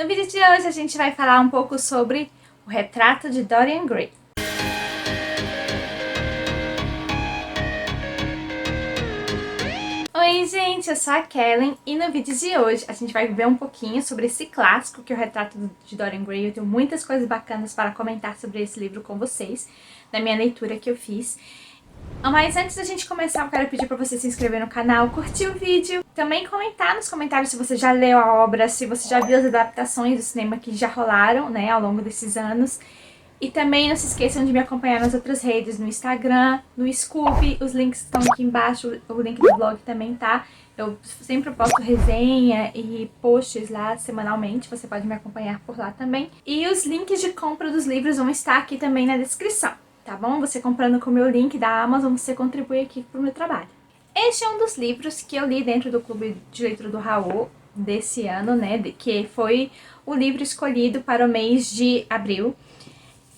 No vídeo de hoje a gente vai falar um pouco sobre o retrato de Dorian Gray. Oi gente, eu sou a Kellen e no vídeo de hoje a gente vai ver um pouquinho sobre esse clássico que é o Retrato de Dorian Gray. Eu tenho muitas coisas bacanas para comentar sobre esse livro com vocês, na minha leitura que eu fiz. Mas antes da gente começar, eu quero pedir para você se inscrever no canal, curtir o vídeo, também comentar nos comentários se você já leu a obra, se você já viu as adaptações do cinema que já rolaram, né, ao longo desses anos. E também não se esqueçam de me acompanhar nas outras redes, no Instagram, no Scoob, os links estão aqui embaixo, o link do blog também tá. Eu sempre posto resenha e posts lá semanalmente, você pode me acompanhar por lá também. E os links de compra dos livros vão estar aqui também na descrição, tá bom? Você comprando com o meu link da Amazon, você contribui aqui pro meu trabalho. Este é um dos livros que eu li dentro do Clube de Leitura do Raul desse ano, né, que foi o livro escolhido para o mês de abril.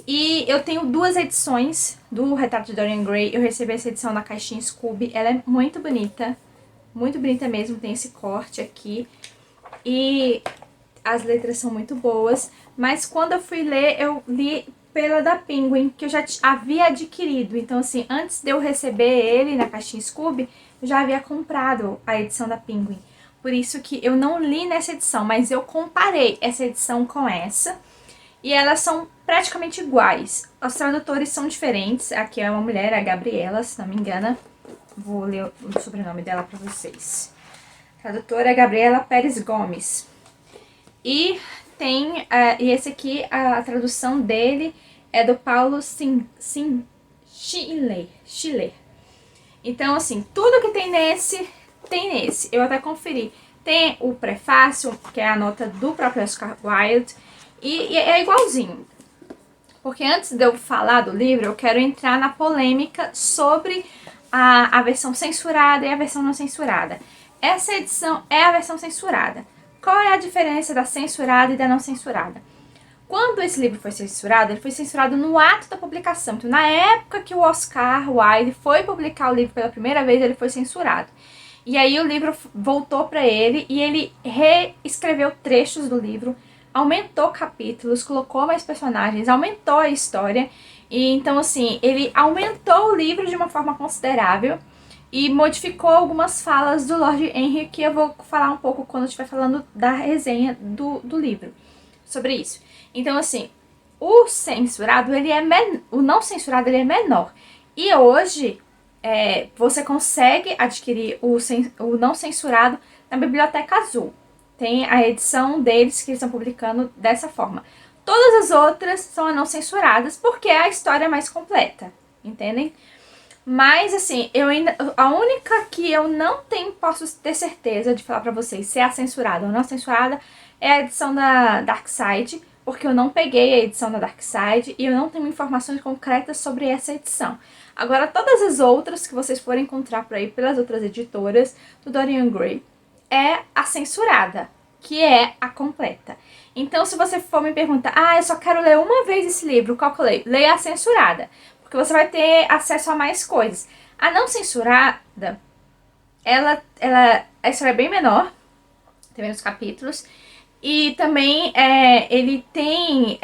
E eu tenho duas edições do Retrato de Dorian Gray. Eu recebi essa edição na caixinha Scoob. Ela é muito bonita mesmo. Tem esse corte aqui. E as letras são muito boas. Mas quando eu fui ler, eu li pela da Penguin, que eu já havia adquirido. Então, assim, antes de eu receber ele na caixinha Scoob, eu já havia comprado a edição da Penguin. Por isso que eu não li nessa edição, mas eu comparei essa edição com essa. E elas são praticamente iguais. Os tradutores são diferentes. Aqui é uma mulher, a Gabriela, se não me engano. Vou ler o sobrenome dela pra vocês. A tradutora é Gabriela Pérez Gomes. E tem e esse aqui, a tradução dele é do Paulo Schiller. Então, assim, tudo que tem nesse, tem nesse. Eu até conferi. Tem o prefácio, que é a nota do próprio Oscar Wilde. E é igualzinho. Porque antes de eu falar do livro, eu quero entrar na polêmica sobre a versão censurada e a versão não censurada. Essa edição é a versão censurada. Qual é a diferença da censurada e da não censurada? Quando esse livro foi censurado, ele foi censurado no ato da publicação. Então, na época que o Oscar Wilde foi publicar o livro pela primeira vez, ele foi censurado. E aí o livro voltou para ele e ele reescreveu trechos do livro, aumentou capítulos, colocou mais personagens, aumentou a história. E então, assim, ele aumentou o livro de uma forma considerável e modificou algumas falas do Lord Henry, que eu vou falar um pouco quando eu estiver falando da resenha do livro sobre isso. Então, assim, o censurado, o não censurado, ele é menor. E hoje, você consegue adquirir o não censurado na Biblioteca Azul. Tem a edição deles que eles estão publicando dessa forma. Todas as outras são não censuradas porque é a história mais completa, entendem? Mas, assim, a única que eu não posso ter certeza de falar pra vocês se é a censurada ou não censurada é a edição da Dark Side, porque eu não peguei a edição da Dark Side e eu não tenho informações concretas sobre essa edição. Agora, todas as outras que vocês forem encontrar por aí pelas outras editoras do Dorian Gray é a censurada, que é a completa. Então, se você for me perguntar, eu só quero ler uma vez esse livro, qual que eu leio? Leia a censurada, porque você vai ter acesso a mais coisas. A não censurada, a história é bem menor, tem menos capítulos, e também ele tem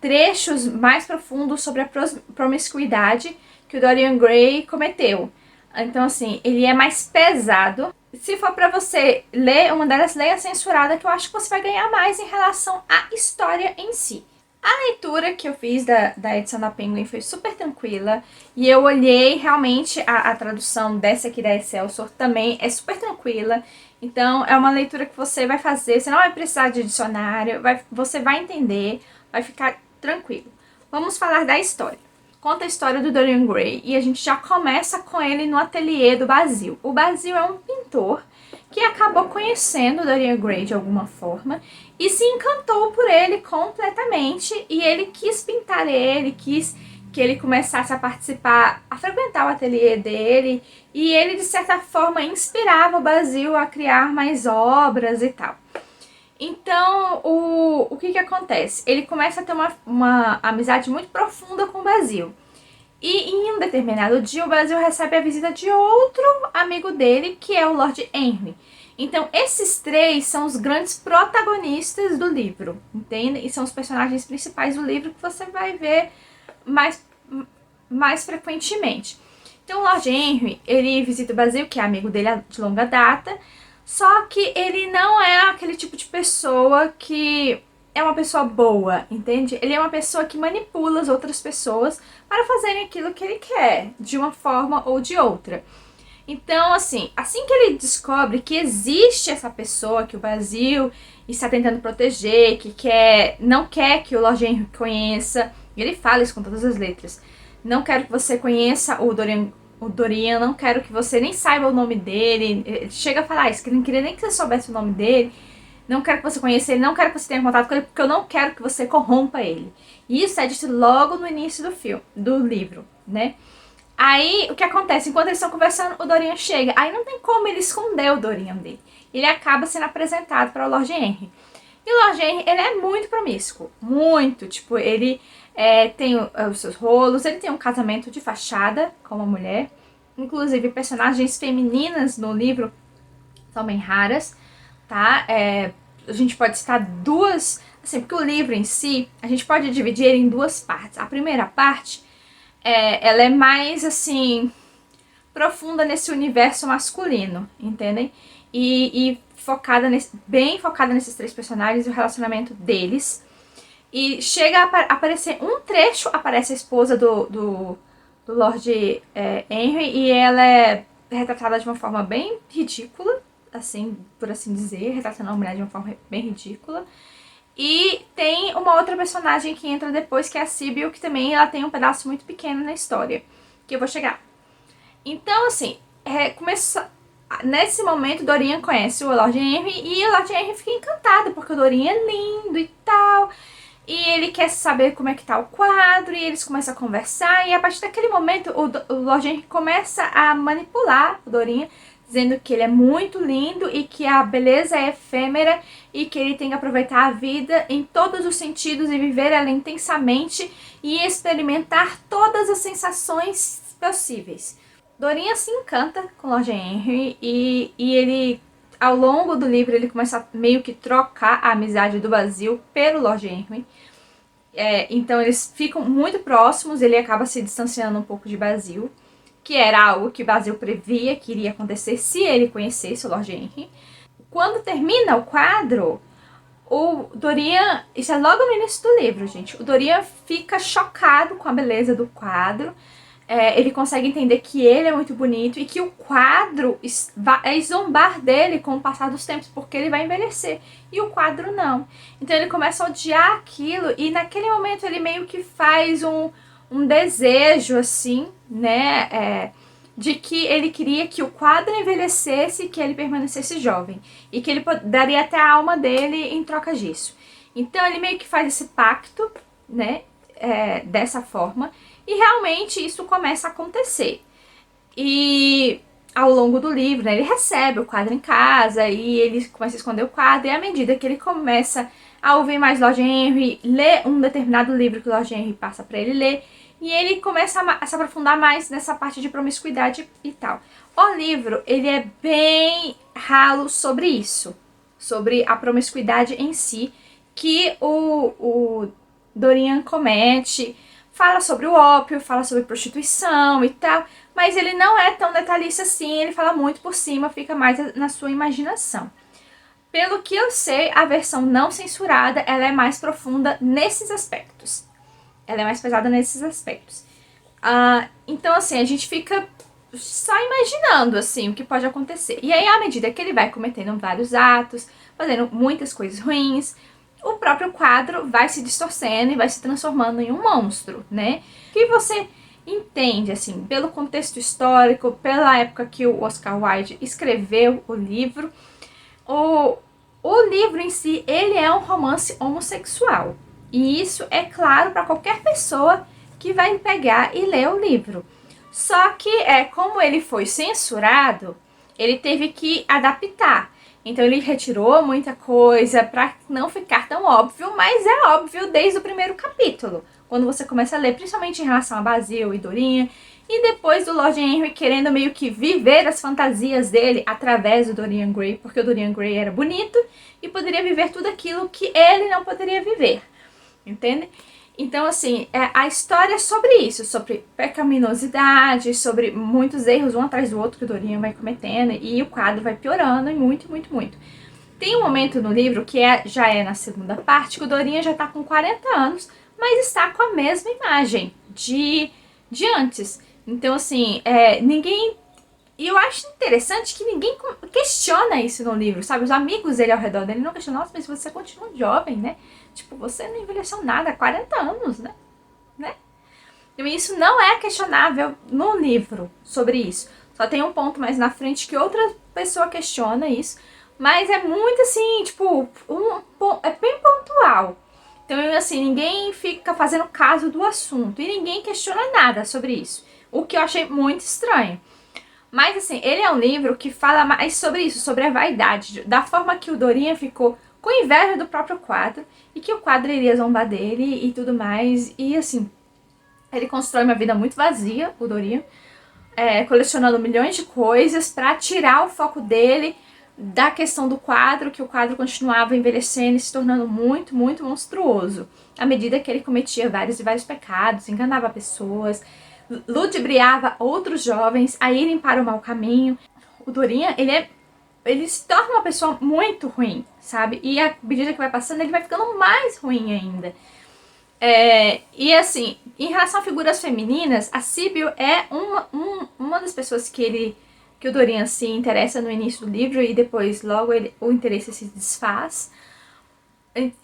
trechos mais profundos sobre a promiscuidade que o Dorian Gray cometeu. Então, assim, ele é mais pesado. Se for pra você ler uma delas, leia a censurada, que eu acho que você vai ganhar mais em relação à história em si. A leitura que eu fiz da edição da Penguin foi super tranquila. E eu olhei realmente a tradução dessa aqui da Excelsior também é super tranquila. Então é uma leitura que você vai fazer, você não vai precisar de dicionário, você vai entender, vai ficar tranquilo. Vamos falar da história. Conta a história do Dorian Gray e a gente já começa com ele no ateliê do Basil. O Basil é um pintor que acabou conhecendo o Dorian Gray de alguma forma e se encantou por ele completamente e ele quis pintar ele, quis que ele começasse a participar, a frequentar o ateliê dele e ele de certa forma inspirava o Basil a criar mais obras e tal. Então, o que acontece? Ele começa a ter uma amizade muito profunda com o Basil. E em um determinado dia, o Basil recebe a visita de outro amigo dele, que é o Lord Henry. Então, esses três são os grandes protagonistas do livro, entende? E são os personagens principais do livro que você vai ver mais frequentemente. Então, o Lord Henry, ele visita o Basil, que é amigo dele de longa data, só que ele não é aquele tipo de pessoa que é uma pessoa boa, entende? Ele é uma pessoa que manipula as outras pessoas para fazerem aquilo que ele quer, de uma forma ou de outra. Então, assim que ele descobre que existe essa pessoa que o Basil está tentando proteger, não quer que o Lord Henry conheça, e ele fala isso com todas as letras. Não quero que você conheça o Dorian, não quero que você nem saiba o nome dele. Ele chega a falar isso, que ele não queria nem que você soubesse o nome dele. Não quero que você conheça ele, não quero que você tenha contato com ele, porque eu não quero que você corrompa ele. E isso é dito logo no início do livro, né? Aí, o que acontece? Enquanto eles estão conversando, o Dorian chega. Aí não tem como ele esconder o Dorian dele. Ele acaba sendo apresentado para o Lord Henry. E o Lord Henry, ele é muito promíscuo. Muito. Tipo, ele tem os seus rolos, ele tem um casamento de fachada com uma mulher. Inclusive, personagens femininas no livro são bem raras, tá? A gente pode citar duas... Assim, porque o livro em si, a gente pode dividir ele em duas partes. A primeira parte... ela é mais, assim, profunda nesse universo masculino, entendem? E bem focada nesses três personagens e o relacionamento deles. E chega a aparecer um trecho, aparece a esposa do Lord Henry, e ela é retratada de uma forma bem ridícula, assim, por assim dizer, retratando a mulher de uma forma bem ridícula. E tem uma outra personagem que entra depois, que é a Sybil, que também ela tem um pedaço muito pequeno na história, que eu vou chegar. Então, assim, nesse momento, Dorian conhece o Lord Henry e o Lord Henry fica encantado, porque o Dorian é lindo e tal. E ele quer saber como é que tá o quadro, e eles começam a conversar, e a partir daquele momento o Lord Henry começa a manipular o Dorian, dizendo que ele é muito lindo e que a beleza é efêmera e que ele tem que aproveitar a vida em todos os sentidos e viver ela intensamente e experimentar todas as sensações possíveis. Dorian se encanta com o Lord Henry e ele, ao longo do livro, ele começa a meio que trocar a amizade do Basil pelo Lord Henry. Então eles ficam muito próximos, ele acaba se distanciando um pouco de Basil, que era algo que Basil previa que iria acontecer se ele conhecesse o Lord Henry. Quando termina o quadro, o Dorian... Isso é logo no início do livro, gente. O Dorian fica chocado com a beleza do quadro. Ele consegue entender que ele é muito bonito e que o quadro vai zombar dele com o passar dos tempos, porque ele vai envelhecer. E o quadro não. Então ele começa a odiar aquilo e naquele momento ele meio que faz um desejo, assim, né, de que ele queria que o quadro envelhecesse e que ele permanecesse jovem. E que ele daria até a alma dele em troca disso. Então ele meio que faz esse pacto, né, dessa forma. E realmente isso começa a acontecer. E ao longo do livro, né, ele recebe o quadro em casa e ele começa a esconder o quadro. E à medida que ele começa a ouvir mais Lord Henry, ler um determinado livro que o Lord Henry passa para ele ler, e ele começa a se aprofundar mais nessa parte de promiscuidade e tal. O livro, ele é bem ralo sobre isso, sobre a promiscuidade em si, que o Dorian comete. Fala sobre o ópio, fala sobre prostituição e tal, mas ele não é tão detalhista assim, ele fala muito por cima, fica mais na sua imaginação. Pelo que eu sei, a versão não censurada, ela é mais profunda nesses aspectos. Ela é mais pesada nesses aspectos. Então, assim, a gente fica só imaginando, assim, o que pode acontecer. E aí, à medida que ele vai cometendo vários atos, fazendo muitas coisas ruins, o próprio quadro vai se distorcendo e vai se transformando em um monstro, né? Que você entende, assim, pelo contexto histórico, pela época que o Oscar Wilde escreveu o livro. O livro em si, ele é um romance homossexual. E isso é claro para qualquer pessoa que vai pegar e ler o livro. Só que, como ele foi censurado, ele teve que adaptar. Então ele retirou muita coisa para não ficar tão óbvio, mas é óbvio desde o primeiro capítulo. quando você começa a ler, principalmente em relação a Basil e Dorinha, e depois do Lord Henry querendo meio que viver as fantasias dele através do Dorian Gray, porque o Dorian Gray era bonito e poderia viver tudo aquilo que ele não poderia viver, entende? Então, assim, a história é sobre isso, sobre pecaminosidade, sobre muitos erros um atrás do outro que o Dorian vai cometendo, e o quadro vai piorando, e muito, muito, muito. Tem um momento no livro, que já é na segunda parte, que o Dorian já tá com 40 anos, mas está com a mesma imagem de antes. Então, assim, ninguém... E eu acho interessante que ninguém questiona isso no livro, sabe? Os amigos dele ao redor dele não questionam, nossa, mas você continua jovem, né? Tipo, você não envelheceu nada há 40 anos, né? Então isso não é questionável no livro sobre isso. Só tem um ponto mais na frente que outra pessoa questiona isso, mas é muito assim, tipo, é bem pontual. Então, assim, ninguém fica fazendo caso do assunto e ninguém questiona nada sobre isso. O que eu achei muito estranho. Mas, assim, ele é um livro que fala mais sobre isso, sobre a vaidade, da forma que o Dorian ficou com inveja do próprio quadro e que o quadro iria zombar dele e tudo mais. E, assim, ele constrói uma vida muito vazia, o Dorian, colecionando milhões de coisas pra tirar o foco dele da questão do quadro, que o quadro continuava envelhecendo e se tornando muito, muito monstruoso, à medida que ele cometia vários e vários pecados, enganava pessoas, ludibriava outros jovens a irem para o mau caminho. O Dorian, ele se torna uma pessoa muito ruim, sabe? E à medida que vai passando, ele vai ficando mais ruim ainda. E assim, em relação a figuras femininas, a Sibyl é uma das pessoas que o Dorian se interessa no início do livro e depois logo o interesse se desfaz.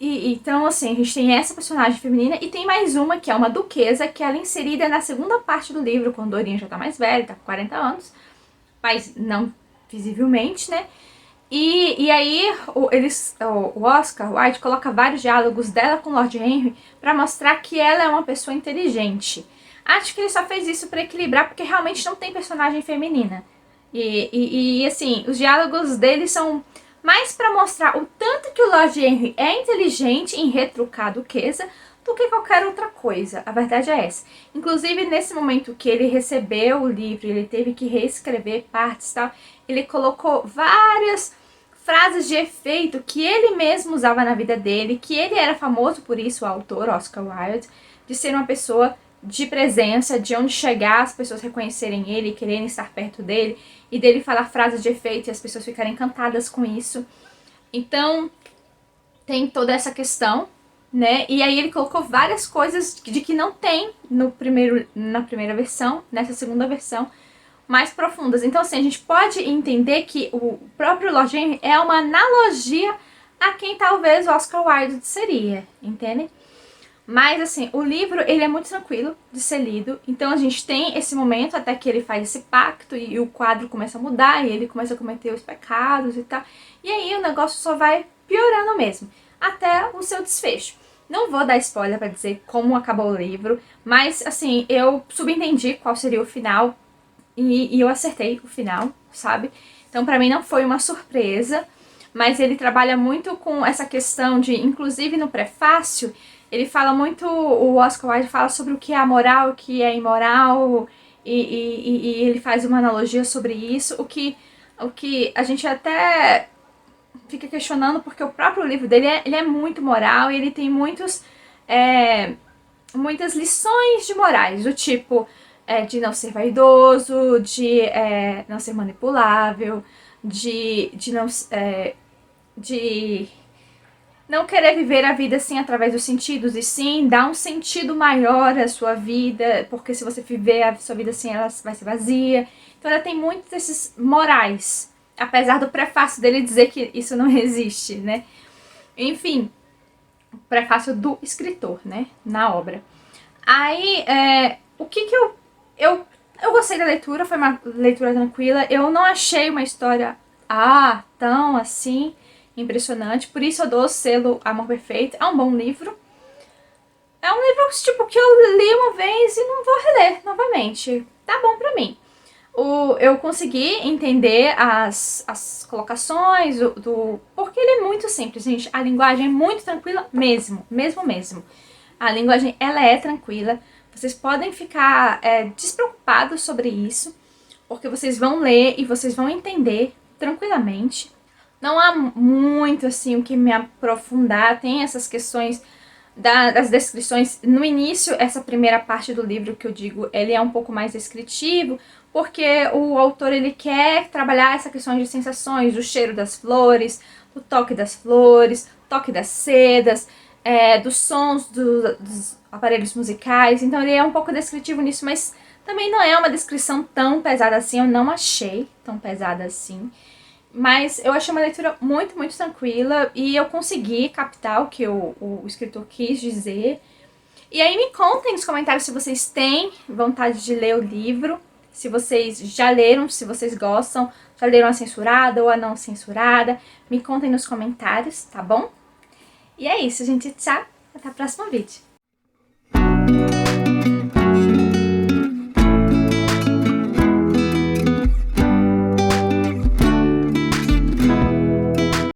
Então, assim, a gente tem essa personagem feminina e tem mais uma, que é uma duquesa, que ela é inserida na segunda parte do livro, quando o Dorian já tá mais velho, tá com 40 anos, mas não visivelmente, né? E aí o Oscar Wilde coloca vários diálogos dela com Lord Henry pra mostrar que ela é uma pessoa inteligente. Acho que ele só fez isso pra equilibrar, porque realmente não tem personagem feminina. E assim, os diálogos dele são mais pra mostrar o tanto que o Lord Henry é inteligente em retrucar a duquesa do que qualquer outra coisa. A verdade é essa. Inclusive, nesse momento que ele recebeu o livro, ele teve que reescrever partes e tal, ele colocou várias frases de efeito que ele mesmo usava na vida dele, que ele era famoso por isso, o autor Oscar Wilde, de ser uma pessoa de presença, de onde chegar as pessoas reconhecerem ele, quererem estar perto dele, e dele falar frases de efeito e as pessoas ficarem encantadas com isso. Então, tem toda essa questão, né? E aí ele colocou várias coisas de que não tem na primeira versão, nessa segunda versão, mais profundas. Então, assim, a gente pode entender que o próprio Lord Henry é uma analogia a quem talvez o Oscar Wilde seria, entende? Mas, assim, o livro, ele é muito tranquilo de ser lido. Então, a gente tem esse momento até que ele faz esse pacto e o quadro começa a mudar e ele começa a cometer os pecados e tal. E aí o negócio só vai piorando mesmo, até o seu desfecho. Não vou dar spoiler pra dizer como acabou o livro, mas, assim, eu subentendi qual seria o final e eu acertei o final, sabe? Então, pra mim não foi uma surpresa, mas ele trabalha muito com essa questão de, inclusive no prefácio, ele fala muito, o Oscar Wilde fala sobre o que é amoral, o que é imoral, e ele faz uma analogia sobre isso, o que a gente até fica questionando, porque o próprio livro dele ele é muito moral, e ele tem muitas lições de morais, do tipo de não ser vaidoso, de não ser manipulável, de não querer viver a vida assim através dos sentidos, e sim dar um sentido maior à sua vida, porque se você viver a sua vida assim, ela vai ser vazia. Então ela tem muitos desses morais, apesar do prefácio dele dizer que isso não existe, né? Enfim, o prefácio do escritor, né, na obra. Aí, o que eu gostei da leitura, foi uma leitura tranquila, eu não achei uma história tão assim impressionante, por isso eu dou o selo Amor Perfeito. É um bom livro. É um livro tipo que eu li uma vez e não vou reler novamente. Tá bom pra mim. Eu consegui entender as colocações, porque ele é muito simples, gente. A linguagem é muito tranquila mesmo. A linguagem, ela é tranquila. Vocês podem ficar despreocupados sobre isso, porque vocês vão ler e vocês vão entender tranquilamente. Não há muito, assim, o que me aprofundar. Tem essas questões das descrições. No início, essa primeira parte do livro que eu digo, ele é um pouco mais descritivo, porque o autor, ele quer trabalhar essa questão de sensações, o cheiro das flores, o toque das flores, o toque das sedas, dos sons dos aparelhos musicais. Então ele é um pouco descritivo nisso, mas também não é uma descrição tão pesada assim. Eu não achei tão pesada assim. Mas eu achei uma leitura muito, muito tranquila e eu consegui captar o que o escritor quis dizer. E aí me contem nos comentários se vocês têm vontade de ler o livro, se vocês já leram, se vocês gostam, já leram a censurada ou a não censurada. Me contem nos comentários, tá bom? E é isso, gente. Tchau. Até o próximo vídeo.